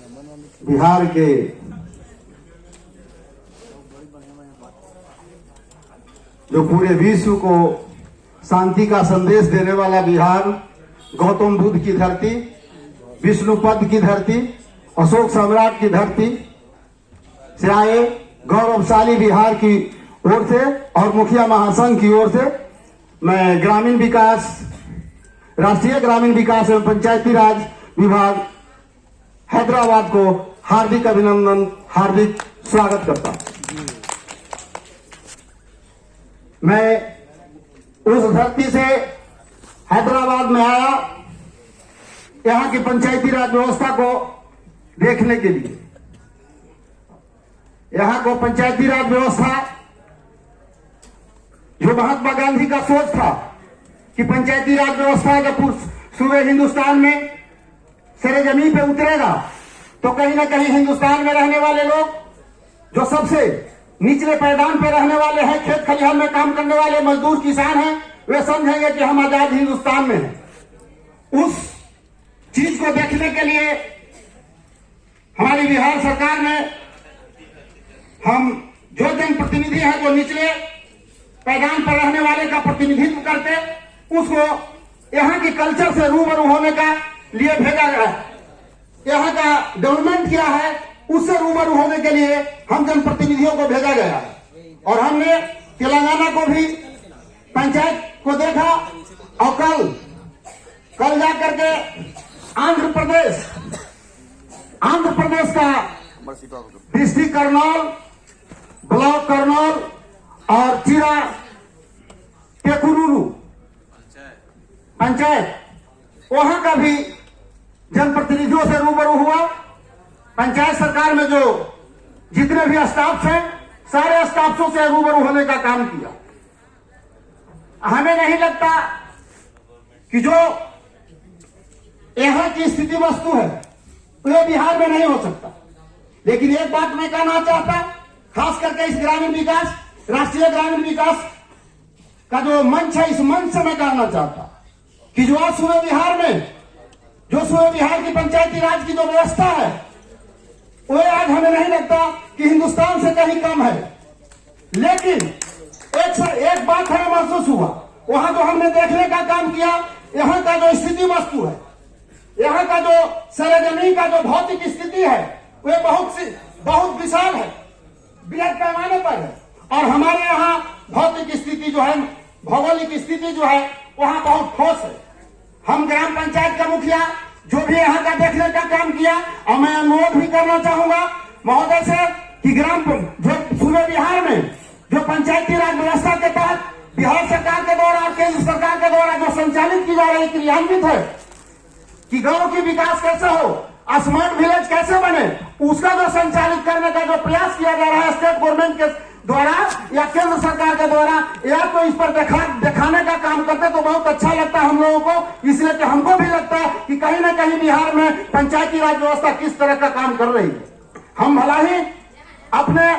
बिहार के जो पूरे विश्व को शांति का संदेश देने वाला बिहार, गौतम बुद्ध की धरती, विष्णुपद की धरती, अशोक सम्राट की धरती से आए गौरवशाली बिहार की ओर से और मुखिया महासंघ की ओर से मैं ग्रामीण विकास, राष्ट्रीय ग्रामीण विकास एवं पंचायती राज विभाग हैदराबाद को हार्दिक अभिनंदन, हार्दिक स्वागत करता हूं। मैं उस धरती से हैदराबाद में आया यहां की पंचायती राज व्यवस्था को देखने के लिए। यहां को पंचायती राज व्यवस्था जो महात्मा गांधी का सोच था कि पंचायती राज व्यवस्था जब पूरे हिंदुस्तान में सरे जमीन पे उतरेगा तो कहीं ना कहीं हिंदुस्तान में रहने वाले लोग जो सबसे निचले पैदान पे रहने वाले हैं, खेत खलिहान में काम करने वाले मजदूर किसान हैं, वे समझेंगे कि हम आजाद हिंदुस्तान में हैं। उस चीज को देखने के लिए हमारी बिहार सरकार ने हम जो जनप्रतिनिधि हैं जो निचले पैदान पर रहने वाले का प्रतिनिधित्व करते, उसको यहाँ की कल्चर से रूबरू होने का लिए भेजा गया है। यहाँ का गवर्नमेंट क्या है उससे रूबरू होने के लिए हम जनप्रतिनिधियों को भेजा गया है। और हमने तेलंगाना को भी पंचायत को देखा और कल जाकर के आंध्र प्रदेश का डिस्ट्रिक्ट कर्नौल, ब्लॉक कर्नौल और चिरा टेकुरुरु पंचायत, वहां का भी जनप्रतिनिधियों से रूबरू हुआ। पंचायत सरकार में जो जितने भी स्टाफ हैं, सारे स्टाफों से रूबरू होने का काम किया। हमें नहीं लगता कि जो यहाँ की स्थिति वस्तु है वो बिहार में नहीं हो सकता। लेकिन एक बात मैं कहना चाहता, खास करके इस ग्रामीण विकास, राष्ट्रीय ग्रामीण विकास का जो मंच है, इस मंच से मैं कहना चाहता कि जो आज सूबे बिहार में जो सूबे बिहार की पंचायती राज की जो व्यवस्था है वो आज हमें नहीं लगता कि हिंदुस्तान से कहीं कम है। लेकिन एक बात हमें महसूस हुआ, वहां जो हमने देखने का काम किया, यहाँ का जो स्थिति वस्तु है, यहाँ का जो सरजमी का जो भौतिक स्थिति है वह बहुत विशाल है, बृहद पैमाने पर है। और हमारे यहाँ भौतिक स्थिति जो है, भौगोलिक स्थिति जो है वहां बहुत ठोस है। हम ग्राम पंचायत का मुखिया जो भी यहाँ का देखने का काम किया, और मैं अनुरोध भी करना चाहूंगा महोदय से कि जो सूबे बिहार में जो पंचायती राज व्यवस्था के तहत बिहार सरकार के द्वारा और केंद्र सरकार के द्वारा जो संचालित की जा रही, क्रियान्वित है कि गांव की विकास कैसे हो, स्मार्ट विलेज कैसे बने, उसका जो संचालित करने का जो प्रयास किया जा रहा है स्टेट गवर्नमेंट के द्वारा या केंद्र सरकार के द्वारा, या तो इस पर दिखाने का काम करते तो बहुत अच्छा लगता है हम लोगों को। इसलिए कि हमको भी लगता है कि कहीं ना कहीं बिहार में पंचायती राज व्यवस्था किस तरह का काम कर रही है। हम भला ही अपने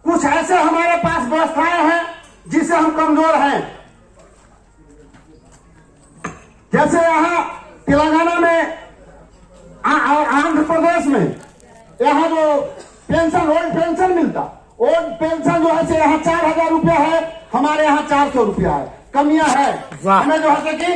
कुछ ऐसे हमारे पास व्यवस्थाएं हैं जिससे हम कमजोर हैं। जैसे यहाँ तेलंगाना में और आंध्र प्रदेश में यहाँ जो पेंशन, ओल्ड पेंशन मिलता, ओल्ड पेंशन जो है यहाँ 4,000 रुपया है, हमारे यहाँ 400 रुपया है। कमियां है हमें जो है कि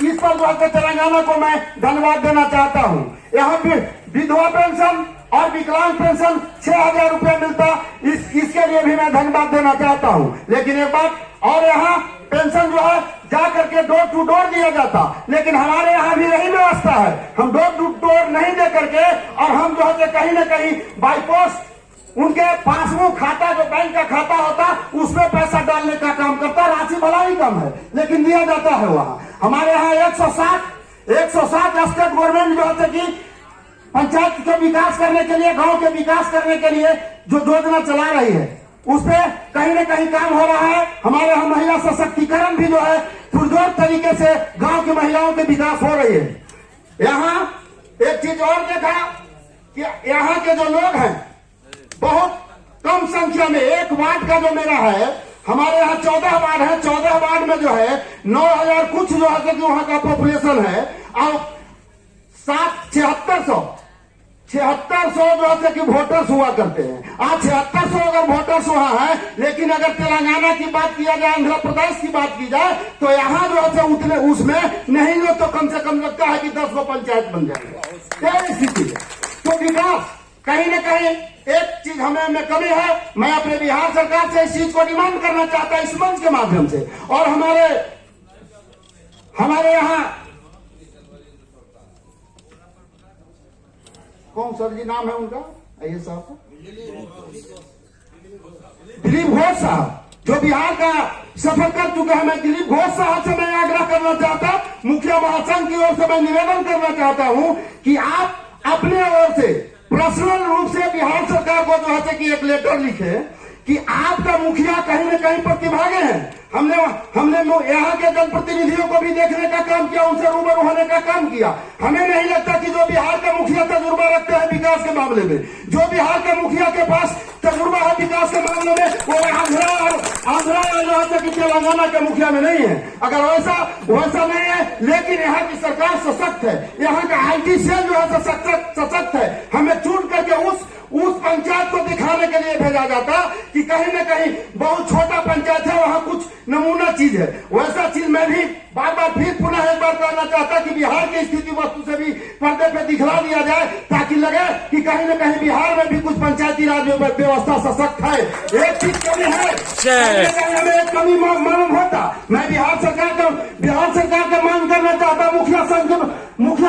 इस पर जो है तेलंगाना को मैं धन्यवाद देना चाहता हूँ। यहाँ पे विधवा पेंशन और विकलांग पेंशन 6,000 रुपया मिलता, इसके लिए भी मैं धन्यवाद देना चाहता हूँ। लेकिन एक बात और, यहाँ पेंशन जो है जा करके डोर टू डोर दिया जाता, लेकिन हमारे यहाँ भी यही व्यवस्था है। हम डोर टू डोर नहीं दे करके और हम जो है कहीं ना कहीं बाई पोस्ट उनके पासबुक खाता, जो बैंक का खाता होता, उसमें पैसा डालने का काम करता। राशि भला ही कम है लेकिन दिया जाता है वहां। हमारे यहाँ 160 स्टेट गवर्नमेंट जो है कि पंचायत के विकास करने के लिए, गांव के विकास करने के लिए जो योजना चला रही है, उस पर कहीं ना कहीं काम हो रहा है। हमारे यहाँ महिला सशक्तिकरण भी जो है पुरजोर तरीके से गांव की महिलाओं के विकास हो रही है। यहाँ एक चीज और देखा कि यहाँ के जो लोग हैं बहुत कम संख्या में, एक वार्ड का जो मेरा है, हमारे यहाँ 14 वार्ड है, 14 वार्ड में जो है 9,000 कुछ जो है कि वहां का पॉपुलेशन है और 7,7600 7600 जो है कि वोटर्स हुआ करते हैं। आज 7600 अगर वोटर्स वहां है, लेकिन अगर तेलंगाना की बात किया जाए, आंध्र प्रदेश की बात की जाए, तो यहाँ जो है उतने उसमें नहीं हो तो कम से कम लगता है कि 10 गो पंचायत बन जाएंगे। क्या स्थिति है? तो विकास कहीं न कहीं एक चीज हमें कमी है। मैं अपने बिहार सरकार से इस चीज को डिमांड करना चाहता इस मंच के माध्यम से, और हमारे यहाँ कौन सर जी नाम है उनका, आइए साहब, दिलीप घोष साहब, जो बिहार का सफर कर चुके हैं। मैं दिलीप घोष साहब से मैं आग्रह करना चाहता, मुखिया महासंघ की ओर से मैं निवेदन करना चाहता हूं कि आप अपने ओर से पर्सनल रूप से बिहार सरकार को जो है कि एक लेटर लिखे कि आपका मुखिया कहीं न कहीं प्रतिभागी है। हमने यहाँ के जनप्रतिनिधियों को भी देखने का काम किया, उनसे रूबरू होने का काम किया। हमें नहीं लगता कि जो बिहार के मुखिया तजुर्बा रखते हैं विकास के मामले में, जो बिहार के मुखिया के पास तजुर्बा है विकास के मामले में, वो आंध्रा जो है कि तेलंगाना के मुखिया में नहीं है। अगर वैसा नहीं है, लेकिन यहाँ की सरकार सशक्त है, यहाँ का IT सेल जो है सशक्त है। हमें चुन करके उस पंचायत को दिखाने के लिए भेजा जाता कि कहीं न कहीं बहुत छोटा पंचायत है, वहां कुछ नमूना चीज है। वैसा चीज मैं भी बार बार फिर पुनः एक बार कहना चाहता कि बिहार की स्थिति वस्तु से भी पर्दे पे दिखला दिया जाए, ताकि लगे कि कहीं न कहीं बिहार में भी कुछ पंचायती राज व्यवस्था सशक्त है। एक चीज कमी है, हमें एक कमी मालूम होता। मैं बिहार सरकार का मांग करना चाहता मुखिया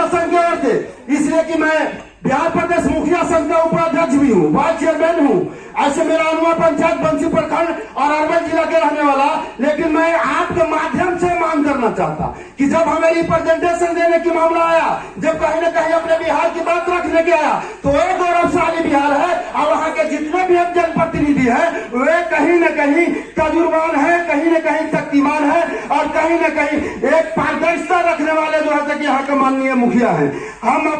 संघ की ओर से, इसलिए कि मैं बिहार प्रदेश मुखिया संघ का उपाध्यक्ष भी हूँ, वाइस चेयरमैन हूँ। ऐसे मेरा अनुआ पंचायत बंसी प्रखंड और अरवल जिला के रहने वाला, लेकिन मैं आपके माध्यम से मांग करना चाहता कि जब हमें रिप्रेजेंटेशन देने की मामला आया, जब कहीं न कहीं अपने बिहार की बात रखने के आया, तो एक गौरवशाली बिहार है और वहाँ के जितने भी जनप्रतिनिधि हैं वे कहीं न कहीं तजुर्बान है, कहीं न कहीं शक्तिमान है, और कहीं न कहीं एक पारदर्शिता रखने वाले जो है कि यहाँ के माननीय मुखिया है। हम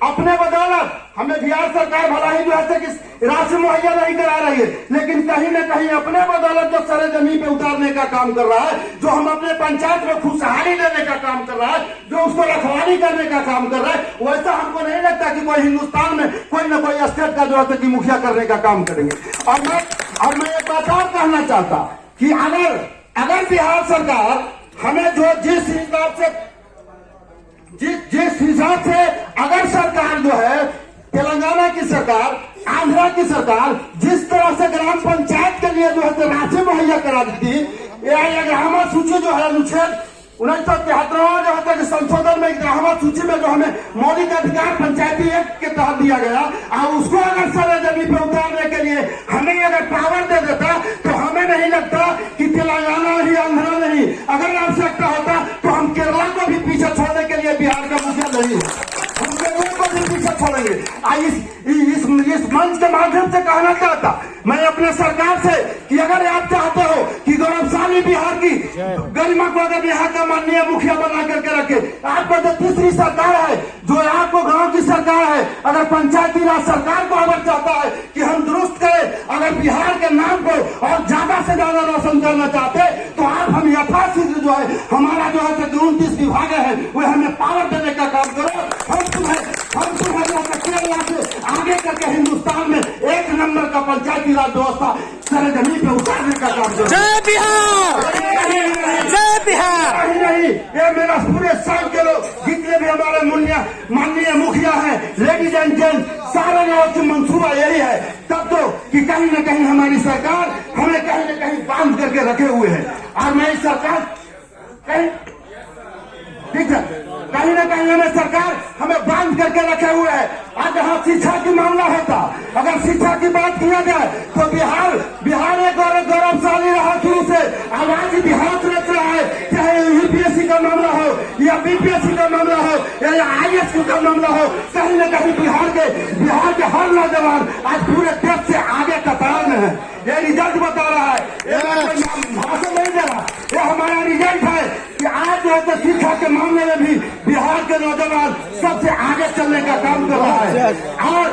अपने बदौलत हमें बिहार सरकार भला ही जो है कि राशि मुहैया नहीं करा रही है, लेकिन कहीं न कहीं अपने बदौलत जो सरे जमीन पे उतारने का काम कर रहा है, जो हम अपने पंचायत में खुशहाली देने का काम कर रहा है, जो उसको रखवाली करने का काम कर रहा है, वैसा हमको नहीं लगता कि कोई हिंदुस्तान में कोई न कोई स्टेट का जो है कि मुखिया करने का काम करेंगे। और मैं एक बात और कहना चाहता कि अगर बिहार सरकार हमें जो जिस हिसाब से अगर सरकार जो है तेलंगाना की सरकार, आंध्रा की सरकार जिस तरह से ग्राम पंचायत के लिए जो है राशि मुहैया करा देती, ग्राम सूची जो है अनुच्छेद 1973 जो है संशोधन में ग्राम सूची में जो हमें मौलिक अधिकार पंचायती एक्ट के तहत दिया गया, और उसको अगर सारे जमीन पे उतारने के लिए हमें अगर पावर दे देता, तो हमें नहीं लगता कि तेलंगाना ही आंध्रा नहीं, अगर आवश्यकता होता तो हम केरला को भी पीछे छोड़ने के लिए बिहार का मुखिया नहीं है, हम केरला को भी पीछे छोड़ेंगे। इस मंच के माध्यम से कहना चाहता मैं अपने सरकार से कि अगर आप चाहते हो कि गौरवशाली बिहार की गरिमा को अगर बिहार का माननीय मुखिया बना करके रखे, आपका जो तीसरी सरकार है, जो आपको गांव की सरकार है, अगर पंचायती राज सरकार को अगर चाहता है कि हम दुरुस्त करें, अगर बिहार के नाम को और ज्यादा से ज्यादा रोशन करना चाहते, तो आप हम यथाशीघ्र जो है हमारा जो है 29 विभाग है वो हमें पावर देने का काम करो। हम तुम्हें केरला से आगे करके हिंदुस्तान में 1 नंबर का पंचायती राज व्यवस्था सारे जमीन पे उतारने का काम करो। जय बिहार, जय बिहार। नहीं, ये मेरा पूरे संघ के लोग जितने भी हमारे माननीय मुखिया है, लेडीज एंड जेंट्स, सारे लोगों की मंसूबा यही है तब तो कि कहीं न कहीं हमारी सरकार हमें कहीं न कहीं बांध करके रखे हुए है। और मैं इस सरकार ठीक है, कहीं न कहीं हमें सरकार हमें बांध करके रखे हुए है। आज जहाँ शिक्षा की मामला होता, अगर शिक्षा की बात किया जाए तो बिहार एक गौरवशाली रहा शुरू से, आवाज बिहार रख रहा है, चाहे यूपीएससी का मामला हो या बीपीएससी का मामला हो या IAS का मामला हो, कहीं न कहीं बिहार के हर नौजवान आज पूरे देश से आगे कतार में है। ये रिजल्ट बता रहा है, भाषण नहीं दे रहा, ये हमारा रिजल्ट है कि आज जो है शिक्षा के मामले में भी बिहार के नौजवान सबसे आगे चलने का काम कर रहा है। और